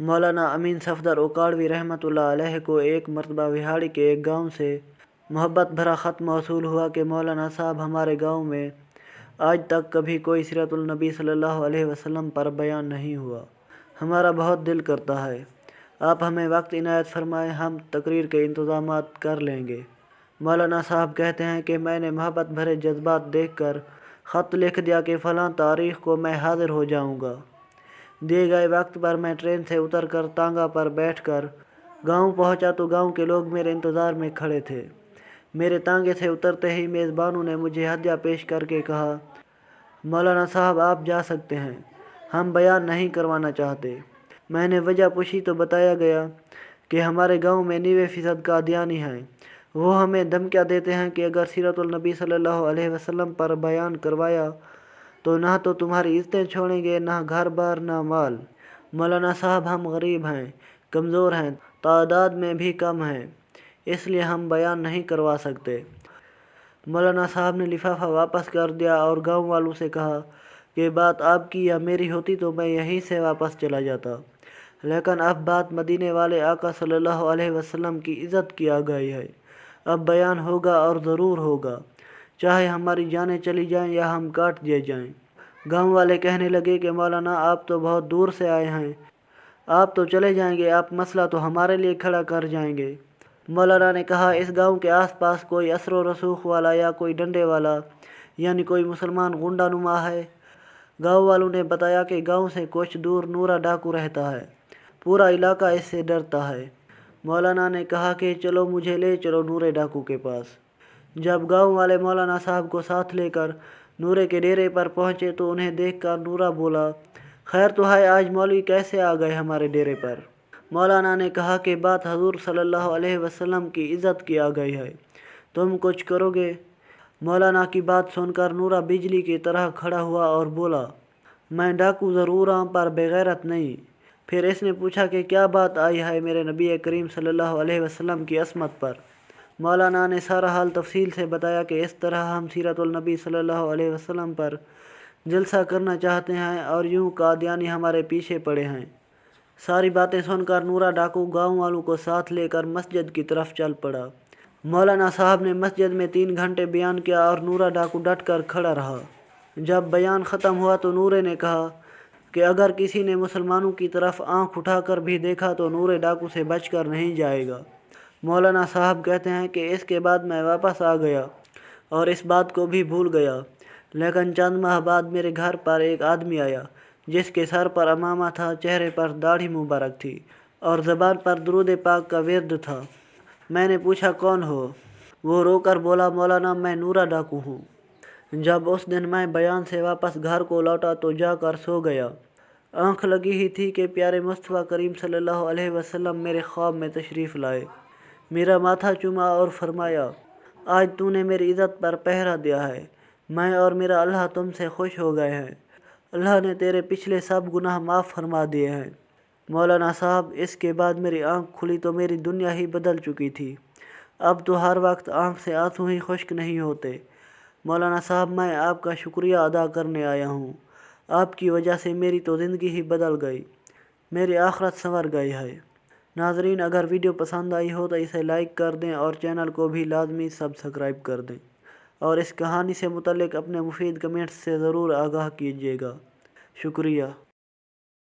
مولانا امین صفدر اوکاڑوی رحمۃ اللہ علیہ کو ایک مرتبہ وہاڑی کے ایک گاؤں سے محبت بھرا خط موصول ہوا کہ مولانا صاحب ہمارے گاؤں میں آج تک کبھی کوئی سیرت النبی صلی اللہ علیہ وسلم پر بیان نہیں ہوا، ہمارا بہت دل کرتا ہے، آپ ہمیں وقت عنایت فرمائیں، ہم تقریر کے انتظامات کر لیں گے۔ مولانا صاحب کہتے ہیں کہ میں نے محبت بھرے جذبات دیکھ کر خط لکھ دیا کہ فلاں تاریخ کو میں حاضر ہو جاؤں گا۔ دیے گئے وقت پر میں ٹرین سے اتر کر تانگا پر بیٹھ کر گاؤں پہنچا تو گاؤں کے لوگ میرے انتظار میں کھڑے تھے۔ میرے تانگے سے اترتے ہی میزبانوں نے مجھے ہدیہ پیش کر کے کہا، مولانا صاحب آپ جا سکتے ہیں، ہم بیان نہیں کروانا چاہتے۔ میں نے وجہ پوچھی تو بتایا گیا کہ ہمارے گاؤں میں 90% قادیانی ہیں، وہ ہمیں دھمکیاں دیتے ہیں کہ اگر سیرت النبی صلی اللہ علیہ وسلم پر بیان کروایا تو نہ تو تمہاری عزتیں چھوڑیں گے، نہ گھر بار، نہ مال۔ مولانا صاحب ہم غریب ہیں، کمزور ہیں، تعداد میں بھی کم ہیں، اس لیے ہم بیان نہیں کروا سکتے۔ مولانا صاحب نے لفافہ واپس کر دیا اور گاؤں والوں سے کہا کہ بات آپ کی یا میری ہوتی تو میں یہیں سے واپس چلا جاتا، لیکن اب بات مدینے والے آقا صلی اللہ علیہ وسلم کی عزت کی آ گئی ہے، اب بیان ہوگا اور ضرور ہوگا، چاہے ہماری جانیں چلی جائیں یا ہم کاٹ دیے جائیں۔ گاؤں والے کہنے لگے کہ مولانا آپ تو بہت دور سے آئے ہیں، آپ تو چلے جائیں گے، آپ مسئلہ تو ہمارے لیے کھڑا کر جائیں گے۔ مولانا نے کہا اس گاؤں کے آس پاس کوئی اثر و رسوخ والا یا کوئی ڈنڈے والا یعنی کوئی مسلمان غنڈہ نما ہے؟ گاؤں والوں نے بتایا کہ گاؤں سے کچھ دور نورا ڈاکو رہتا ہے، پورا علاقہ اس سے ڈرتا ہے۔ مولانا نے کہا کہ چلو مجھے لے چلو نورے ڈاکو کے پاس۔ جب گاؤں والے مولانا صاحب کو ساتھ لے کر نورے کے ڈیرے پر پہنچے تو انہیں دیکھ کر نورا بولا، خیر تو ہے، آج مولوی کیسے آ گئے ہمارے ڈیرے پر؟ مولانا نے کہا کہ بات حضور صلی اللہ علیہ وسلم کی عزت کی آ گئی ہے، تم کچھ کرو گے؟ مولانا کی بات سن کر نورا بجلی کی طرح کھڑا ہوا اور بولا، میں ڈاکو ضرور ہوں پر بغیرت نہیں۔ پھر اس نے پوچھا کہ کیا بات آئی ہے میرے نبی کریم صلی اللہ علیہ وسلم کی عصمت پر؟ مولانا نے سارا حال تفصیل سے بتایا کہ اس طرح ہم سیرت النبی صلی اللہ علیہ وسلم پر جلسہ کرنا چاہتے ہیں اور یوں قادیانی ہمارے پیچھے پڑے ہیں۔ ساری باتیں سن کر نورا ڈاکو گاؤں والوں کو ساتھ لے کر مسجد کی طرف چل پڑا۔ مولانا صاحب نے مسجد میں 3 گھنٹے بیان کیا اور نورا ڈاکو ڈٹ کر کھڑا رہا۔ جب بیان ختم ہوا تو نورے نے کہا کہ اگر کسی نے مسلمانوں کی طرف آنکھ اٹھا کر بھی دیکھا تو نورے ڈاکو سے بچ کر نہیں جائے گا۔ مولانا صاحب کہتے ہیں کہ اس کے بعد میں واپس آ گیا اور اس بات کو بھی بھول گیا، لیکن چند ماہ بعد میرے گھر پر ایک آدمی آیا جس کے سر پر عمامہ تھا، چہرے پر داڑھی مبارک تھی اور زبان پر درود پاک کا ورد تھا۔ میں نے پوچھا کون ہو؟ وہ رو کر بولا، مولانا میں نورا ڈاکو ہوں۔ جب اس دن میں بیان سے واپس گھر کو لوٹا تو جا کر سو گیا۔ آنکھ لگی ہی تھی کہ پیارے مصطفیٰ کریم صلی اللہ علیہ وسلم میرے خواب میں تشریف لائے، میرا ماتھا چوما اور فرمایا، آج تو نے میری عزت پر پہرا دیا ہے، میں اور میرا اللہ تم سے خوش ہو گئے ہیں، اللہ نے تیرے پچھلے سب گناہ معاف فرما دیے ہیں۔ مولانا صاحب اس کے بعد میری آنکھ کھلی تو میری دنیا ہی بدل چکی تھی، اب تو ہر وقت آنکھ سے آنسو ہی خشک نہیں ہوتے۔ مولانا صاحب میں آپ کا شکریہ ادا کرنے آیا ہوں، آپ کی وجہ سے میری تو زندگی ہی بدل گئی، میری آخرت سنور گئی ہے۔ ناظرین اگر ویڈیو پسند آئی ہو تو اسے لائک کر دیں اور چینل کو بھی لازمی سبسکرائب کر دیں، اور اس کہانی سے متعلق اپنے مفید کمنٹس سے ضرور آگاہ کیجیے گا۔ شکریہ۔